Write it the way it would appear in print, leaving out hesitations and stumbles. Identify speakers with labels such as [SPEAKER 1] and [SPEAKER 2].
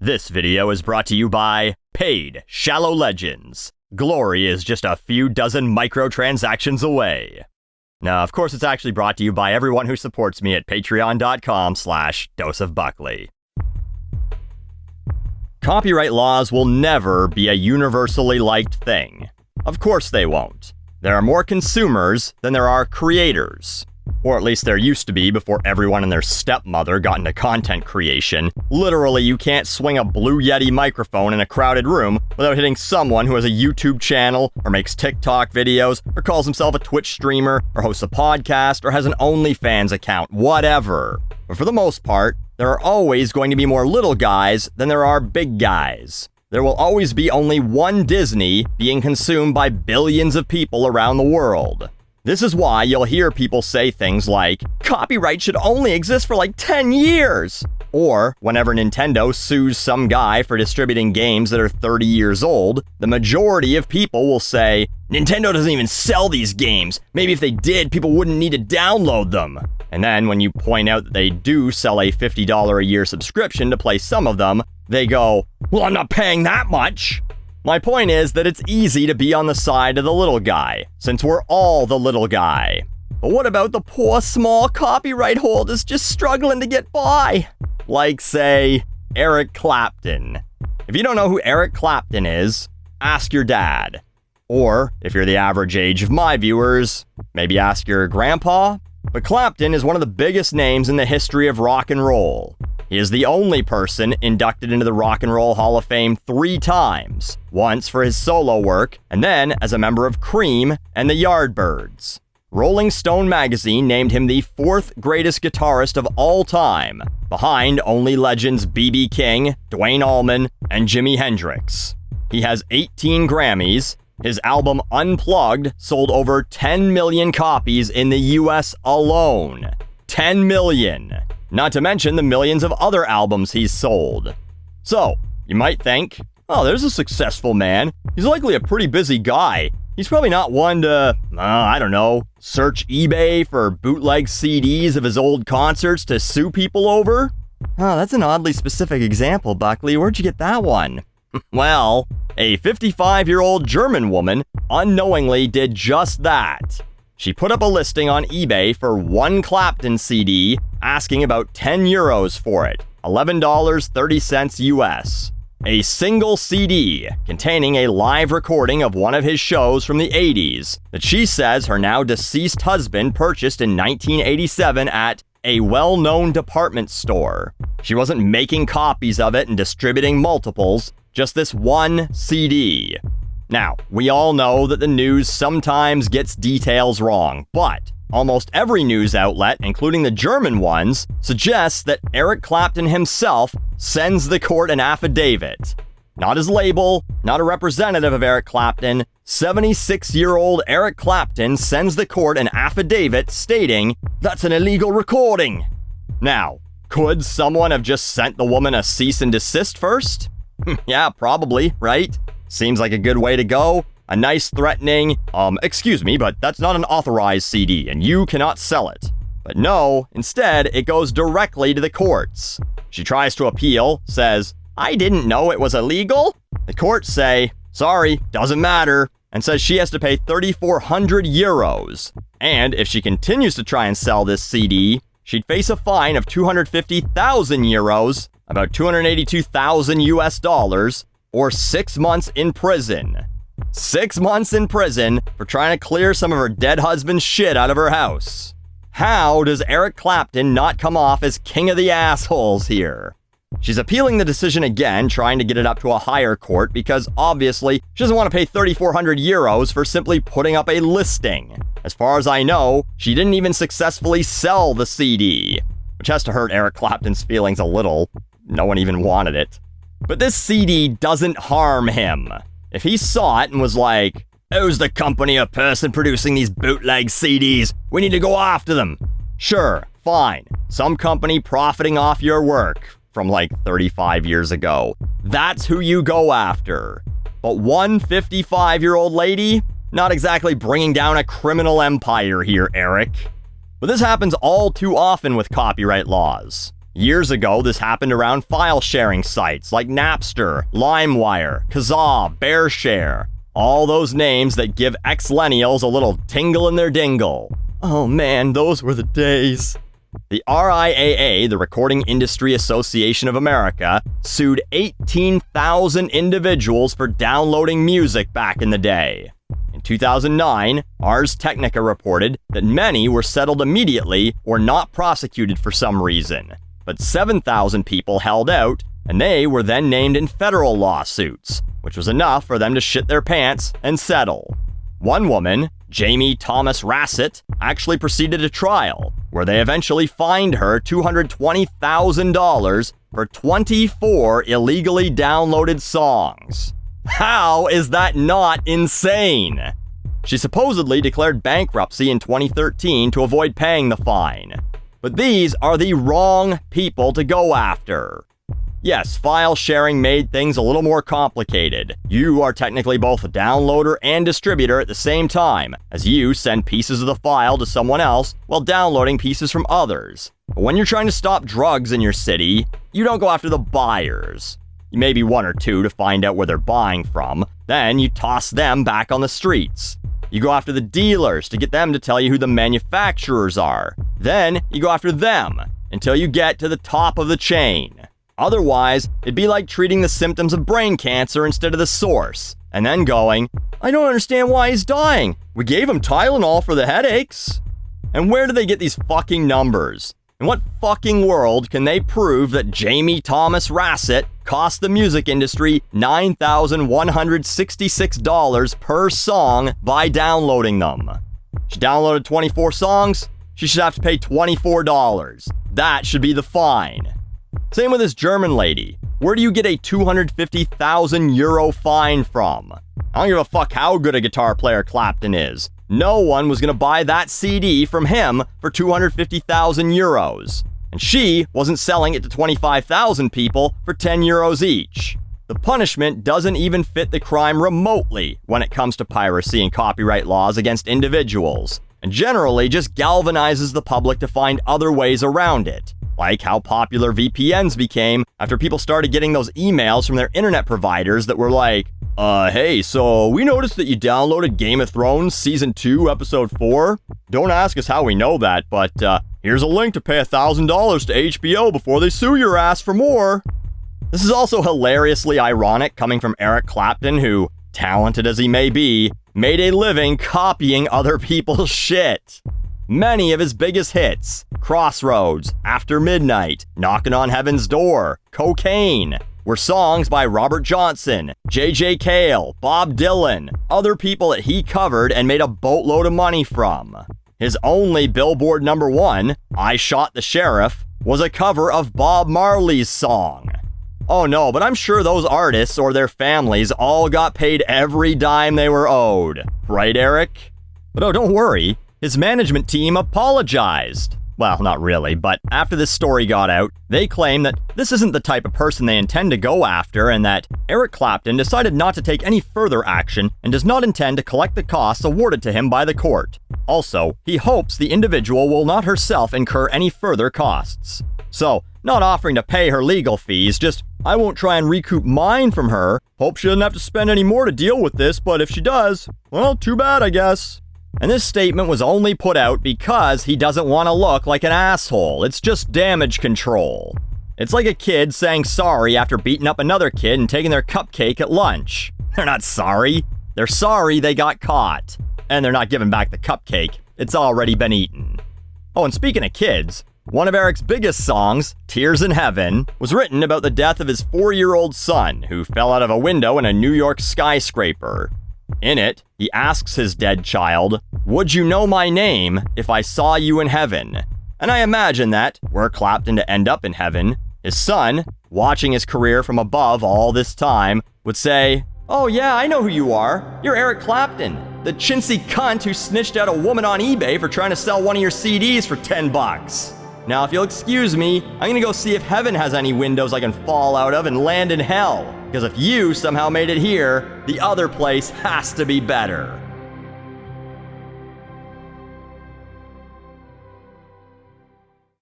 [SPEAKER 1] This video is brought to you by Paid Shallow Legends. Glory is just a few dozen microtransactions away. Now, of course, it's actually brought to you by everyone who supports me at patreon.com/doseofbuckley. Copyright laws will never be a universally liked thing. Of course they won't. There are more consumers than there are creators. Or at least there used to be before everyone and their stepmother got into content creation. Literally, you can't swing a Blue Yeti microphone in a crowded room without hitting someone who has a YouTube channel, or makes TikTok videos, or calls himself a Twitch streamer, or hosts a podcast, or has an OnlyFans account, whatever. But for the most part, there are always going to be more little guys than there are big guys. There will always be only one Disney being consumed by billions of people around the world. This is why you'll hear people say things like, copyright should only exist for like 10 years! Or, whenever Nintendo sues some guy for distributing games that are 30 years old, the majority of people will say, Nintendo doesn't even sell these games. Maybe if they did, people wouldn't need to download them. And then when you point out that they do sell a $50 a year subscription to play some of them, they go, well, I'm not paying that much! My point is that it's easy to be on the side of the little guy, since we're all the little guy. But what about the poor small copyright holders just struggling to get by? Like, say, Eric Clapton. If you don't know who Eric Clapton is, ask your dad. Or, if you're the average age of my viewers, maybe ask your grandpa. But Clapton is one of the biggest names in the history of rock and roll. He is the only person inducted into the Rock and Roll Hall of Fame 3 times, once for his solo work, and then as a member of Cream and the Yardbirds. Rolling Stone magazine named him the 4th greatest guitarist of all time, behind only legends B.B. King, Duane Allman, and Jimi Hendrix. He has 18 Grammys. His album Unplugged sold over 10 million copies in the US alone. 10 million! Not to mention the millions of other albums he's sold. So, you might think, oh, there's a successful man. He's likely a pretty busy guy. He's probably not one to, I don't know, search eBay for bootleg CDs of his old concerts to sue people over? Oh, that's an oddly specific example, Buckley. Where'd you get that one? Well, a 55-year-old German woman unknowingly did just that. She put up a listing on eBay for one Clapton CD, asking about 10 euros for it, $11.30 US. A single CD containing a live recording of one of his shows from the 80s that she says her now deceased husband purchased in 1987 at a well-known department store. She wasn't making copies of it and distributing multiples, just this one CD. Now, we all know that the news sometimes gets details wrong, but almost every news outlet, including the German ones, suggests that Eric Clapton himself sends the court an affidavit. Not his label, not a representative of Eric Clapton, 76-year-old Eric Clapton sends the court an affidavit stating, that's an illegal recording. Now, could someone have just sent the woman a cease and desist first? Yeah, probably, right? Seems like a good way to go. A nice threatening, excuse me, but that's not an authorized CD and you cannot sell it. But no, instead, it goes directly to the courts. She tries to appeal, says, I didn't know it was illegal. The courts say, sorry, doesn't matter, and says she has to pay 3,400 euros. And if she continues to try and sell this CD, she'd face a fine of 250,000 euros, about 282,000 US dollars, or 6 months in prison. 6 months in prison for trying to clear some of her dead husband's shit out of her house. How does Eric Clapton not come off as king of the assholes here? She's appealing the decision again, trying to get it up to a higher court because obviously she doesn't want to pay 3,400 euros for simply putting up a listing. As far as I know, she didn't even successfully sell the CD, which has to hurt Eric Clapton's feelings a little. No one even wanted it. But this CD doesn't harm him. If he saw it and was like, who's the company or person producing these bootleg CDs? We need to go after them. Sure, fine. Some company profiting off your work from like 35 years ago. That's who you go after. But one 55-year-old lady? Not exactly bringing down a criminal empire here, Eric. But this happens all too often with copyright laws. Years ago, this happened around file-sharing sites like Napster, LimeWire, Kazaa, BearShare. All those names that give ex-lennials a little tingle in their dingle. Oh man, those were the days. The RIAA, the Recording Industry Association of America, sued 18,000 individuals for downloading music back in the day. In 2009, Ars Technica reported that many were settled immediately or not prosecuted for some reason. But 7,000 people held out, and they were then named in federal lawsuits, which was enough for them to shit their pants and settle. One woman, Jamie Thomas Rassett, actually proceeded to trial, where they eventually fined her $220,000 for 24 illegally downloaded songs. How is that not insane? She supposedly declared bankruptcy in 2013 to avoid paying the fine. But these are the wrong people to go after. Yes, file sharing made things a little more complicated. You are technically both a downloader and distributor at the same time, as you send pieces of the file to someone else while downloading pieces from others. But when you're trying to stop drugs in your city, you don't go after the buyers. You maybe one or two to find out where they're buying from, then you toss them back on the streets. You go after the dealers to get them to tell you who the manufacturers are. Then you go after them until you get to the top of the chain. Otherwise, it'd be like treating the symptoms of brain cancer instead of the source, and then going, I don't understand why he's dying. We gave him Tylenol for the headaches. And where do they get these fucking numbers? In what fucking world can they prove that Jamie Thomas Rassett cost the music industry $9,166 per song by downloading them? She downloaded 24 songs, she should have to pay $24. That should be the fine. Same with this German lady. Where do you get a 250,000 euro fine from? I don't give a fuck how good a guitar player Clapton is. No one was going to buy that CD from him for 250,000 euros. And she wasn't selling it to 25,000 people for 10 euros each. The punishment doesn't even fit the crime remotely when it comes to piracy and copyright laws against individuals, and generally just galvanizes the public to find other ways around it. Like how popular VPNs became after people started getting those emails from their internet providers that were like, hey, so we noticed that you downloaded Game of Thrones Season 2, Episode 4. Don't ask us how we know that, but here's a link to pay $1,000 to HBO before they sue your ass for more. This is also hilariously ironic coming from Eric Clapton, who, talented as he may be, made a living copying other people's shit. Many of his biggest hits, Crossroads, After Midnight, Knockin' on Heaven's Door, Cocaine, were songs by Robert Johnson, J.J. Cale, Bob Dylan, other people that he covered and made a boatload of money from. His only Billboard #1, I Shot the Sheriff, was a cover of Bob Marley's song. Oh no, but I'm sure those artists or their families all got paid every dime they were owed. Right, Eric? But oh, don't worry. His management team apologized. Well, not really, but after this story got out, they claim that this isn't the type of person they intend to go after and that Eric Clapton decided not to take any further action and does not intend to collect the costs awarded to him by the court. Also, he hopes the individual will not herself incur any further costs. So, not offering to pay her legal fees, just, I won't try and recoup mine from her. Hope she doesn't have to spend any more to deal with this, but if she does, well, too bad, I guess. And this statement was only put out because he doesn't want to look like an asshole. It's just damage control. It's like a kid saying sorry after beating up another kid and taking their cupcake at lunch. They're not sorry. They're sorry they got caught. And they're not giving back the cupcake. It's already been eaten. Oh, and speaking of kids, one of Eric's biggest songs, Tears in Heaven, was written about the death of his 4-year-old son who fell out of a window in a New York skyscraper. In it, he asks his dead child, would you know my name if I saw you in heaven? And I imagine that, were Clapton to end up in heaven, his son, watching his career from above all this time, would say, oh yeah, I know who you are. You're Eric Clapton, the chintzy cunt who snitched out a woman on eBay for trying to sell one of your CDs for $10. Now, if you'll excuse me, I'm gonna go see if heaven has any windows I can fall out of and land in hell. Because if you somehow made it here, the other place has to be better.